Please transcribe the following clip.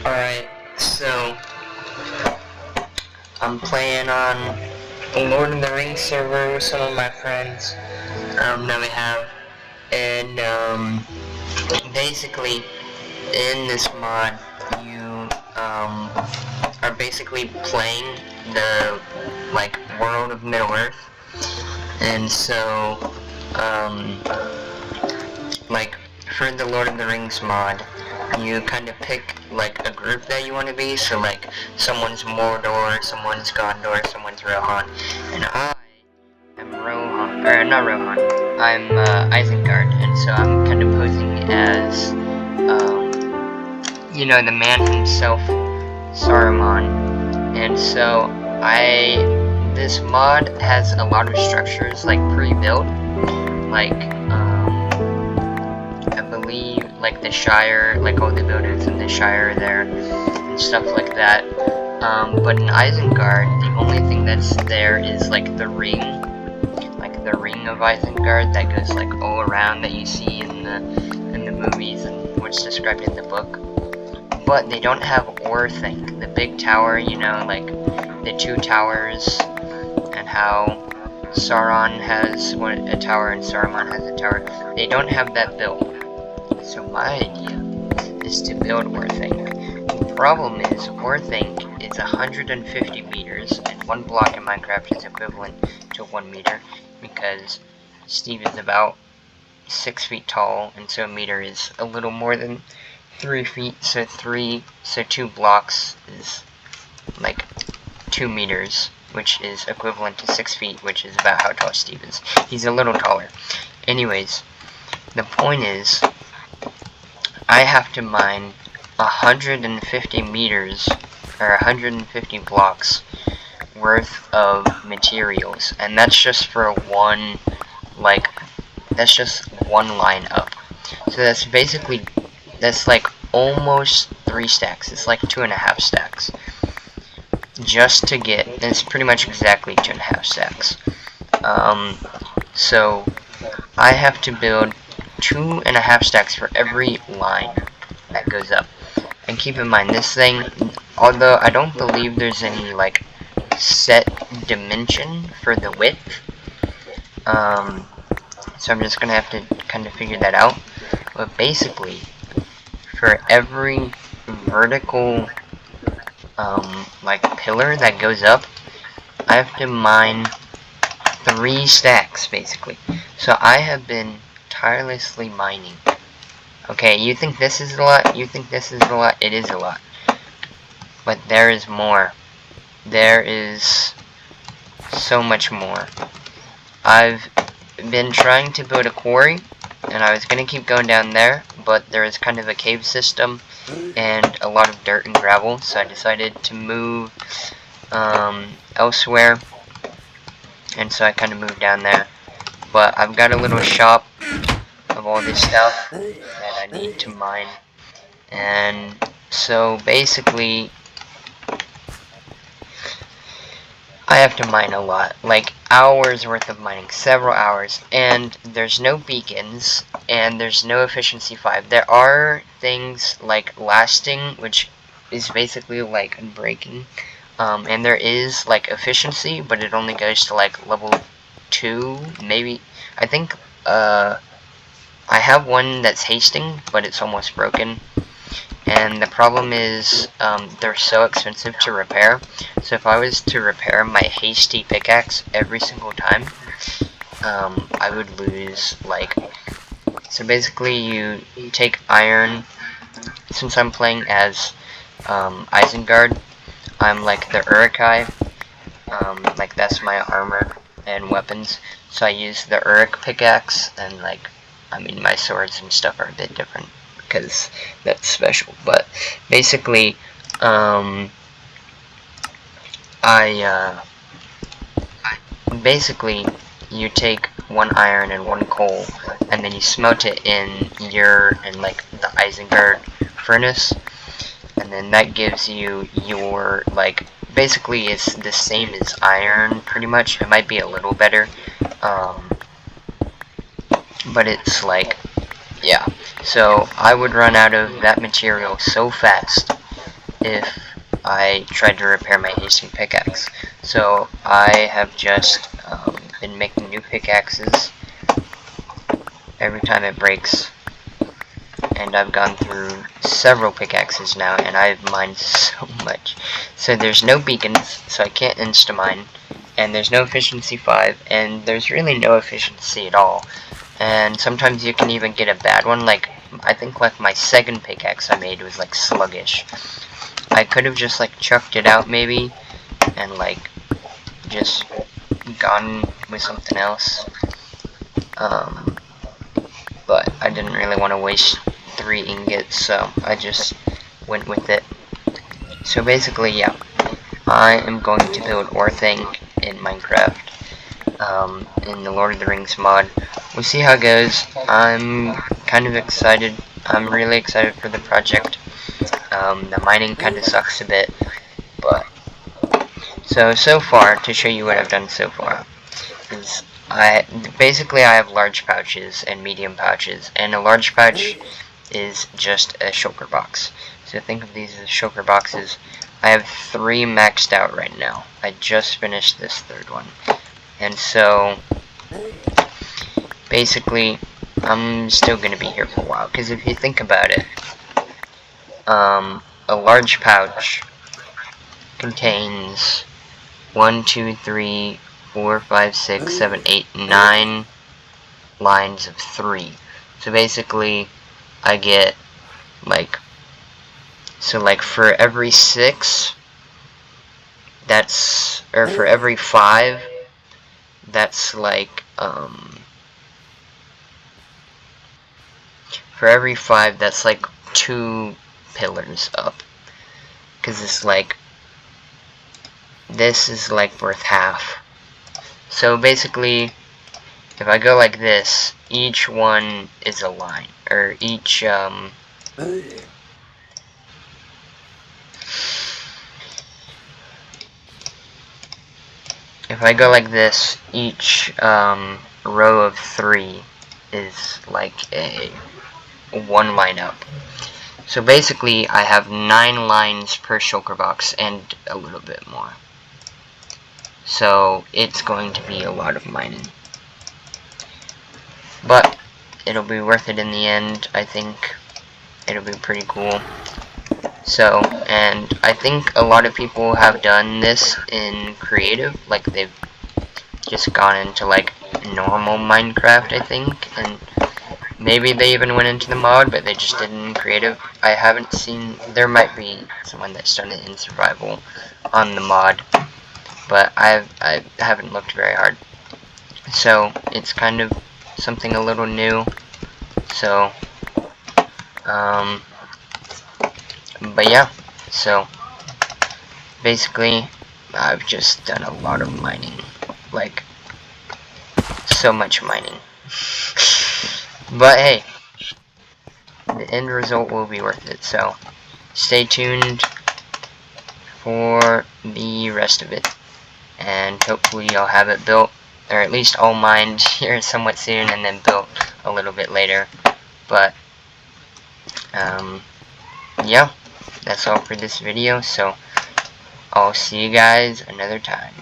Alright, so I'm playing on the Lord of the Rings server with some of my friends that we have, and basically in this mod you are basically playing the world of Middle Earth, and so for the Lord of the Rings mod, you kind of pick a group that you want to be. So someone's Mordor, someone's Gondor, someone's Rohan, and I am Rohan, or not Rohan. I'm Isengard, and so I'm kind of posing as the man himself, Saruman. And so this mod has a lot of structures pre-built, I believe the Shire, all the buildings in the Shire there, and stuff like that. But in Isengard, the only thing that's there is the ring, the ring of Isengard that goes all around, that you see in the movies and what's described in the book. But they don't have Orthanc, the big tower, the two towers, and how Sauron has a tower and Saruman has a tower. They don't have that built. So my idea is to build Orthanc. The problem is Orthanc is 150 meters, and one block in Minecraft is equivalent to 1 meter, because Steve is about 6 feet tall, and so a meter is a little more than 3 feet. So 2 blocks is 2 meters, which is equivalent to 6 feet, which is about how tall Steve is. He's a little taller. Anyways, the point is, I have to mine 150 meters, or 150 blocks worth of materials, and that's just for one line up. So that's almost 3 stacks. It's 2.5 stacks. Just to get, and it's pretty much exactly 2.5 stacks. So I have to build 2.5 stacks for every line that goes up. And keep in mind, this thing, although I don't believe there's any set dimension for the width, so I'm just gonna have to kind of figure that out. But basically, for every vertical pillar that goes up, I have to mine 3 stacks basically. So I have been tirelessly mining. Okay, you think this is a lot? You think this is a lot? It is a lot. But there is more. There is so much more. I've been trying to build a quarry, and I was going to keep going down there, but there is kind of a cave system and a lot of dirt and gravel, so I decided to move elsewhere, and so I kind of moved down there. But I've got a little shop of all this stuff that I need to mine, and so basically I have to mine a lot, hours worth of mining, several hours, and there's no beacons, and there's no efficiency 5. There are things like lasting, which is basically unbreaking, and there is efficiency, but it only goes to level 2, maybe. I think I have one that's hasting, but it's almost broken. And the problem is, they're so expensive to repair. So if I was to repair my hasty pickaxe every single time, I would lose, so basically you take iron. Since I'm playing as, Isengard, I'm the Uruk-hai, that's my armor and weapons. So I use the Uruk pickaxe, and my swords and stuff are a bit different, because that's special. But basically, you take 1 iron and 1 coal, and then you smelt it in the Isengard furnace, and then that gives you your basically it's the same as iron pretty much. It might be a little better, but it's yeah. So I would run out of that material so fast, if I tried to repair my hasting pickaxe. So I have just been making new pickaxes every time it breaks, and I've gone through several pickaxes now, and I've mined so much. So there's no beacons, so I can't insta-mine, and there's no efficiency 5, and there's really no efficiency at all. And sometimes you can even get a bad one, like, I think like my second pickaxe I made was like sluggish. I could have just like chucked it out maybe, and like, just gone with something else. But I didn't really want to waste 3 ingots, so I just went with it. So basically, yeah, I am going to build Orthanc in Minecraft, in the Lord of the Rings mod. We'll see how it goes. I'm kind of excited. I'm really excited for the project. The mining kind of sucks a bit, but so far, to show you what I've done so far, is I have large pouches and medium pouches, and a large pouch is just a shulker box. So think of these as shulker boxes. I have 3 maxed out right now. I just finished this 3rd one, and so basically I'm still gonna be here for a while, because if you think about it, a large pouch contains 1, 2, 3, 4, 5, 6, 7, 8, 9 lines of 3. So basically, I get like, so like for every 6, that's, or for every 5, that's like, for every 5, that's like 2 pillars up. Because it's like, this is like worth half. So basically, if I go like this, each one is a line, or each, if I go like this, each, row of 3 is like a 1 line up. So basically, I have 9 lines per shulker box, and a little bit more. So it's going to be a lot of mining. But it'll be worth it in the end, I think. It'll be pretty cool. So, and I think a lot of people have done this in creative, like they've just gone into like normal Minecraft, I think, and maybe they even went into the mod, but they just didn't in creative. I haven't seen, there might be someone that's done it in survival on the mod, but I haven't looked very hard. So it's kind of something a little new. So, but yeah, so basically I've just done a lot of mining, like so much mining. But hey, the end result will be worth it, so stay tuned for the rest of it, and hopefully I'll have it built, or at least all mined here somewhat soon, and then built a little bit later. But yeah, that's all for this video, so I'll see you guys another time.